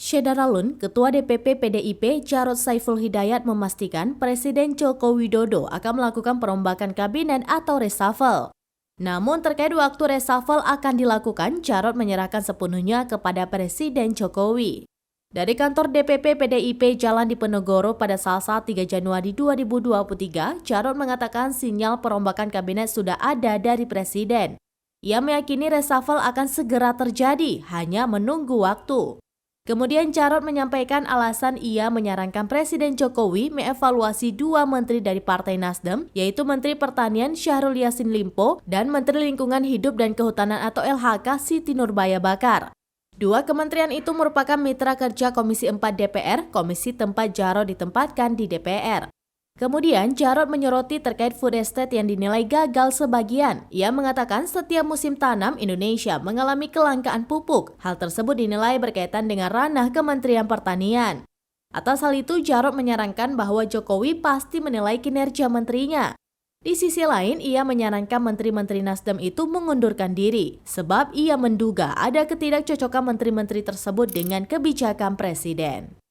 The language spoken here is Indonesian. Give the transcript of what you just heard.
Syedar Alun, Ketua DPP PDIP Jarod Saiful Hidayat memastikan Presiden Joko Widodo akan melakukan perombakan kabinet atau reshuffle. Namun terkait waktu reshuffle akan dilakukan, Jarod menyerahkan sepenuhnya kepada Presiden Jokowi. Dari kantor DPP PDIP Jalan Diponegoro pada Selasa 3 Januari 2023, Jarod mengatakan sinyal perombakan kabinet sudah ada dari Presiden. Ia meyakini reshuffle akan segera terjadi, hanya menunggu waktu. Kemudian Jarod menyampaikan alasan ia menyarankan Presiden Jokowi mengevaluasi dua menteri dari Partai Nasdem, yaitu Menteri Pertanian Syahrul Yassin Limpo dan Menteri Lingkungan Hidup dan Kehutanan atau LHK Siti Nurbaya Bakar. Dua kementerian itu merupakan mitra kerja Komisi 4 DPR, komisi tempat Jarod ditempatkan di DPR. Kemudian Jarod menyoroti terkait food estate yang dinilai gagal sebagian. Ia mengatakan setiap musim tanam Indonesia mengalami kelangkaan pupuk. Hal tersebut dinilai berkaitan dengan ranah Kementerian Pertanian. Atas hal itu Jarod menyarankan bahwa Jokowi pasti menilai kinerja menterinya. Di sisi lain, ia menyarankan menteri-menteri Nasdem itu mengundurkan diri, sebab ia menduga ada ketidakcocokan menteri-menteri tersebut dengan kebijakan Presiden.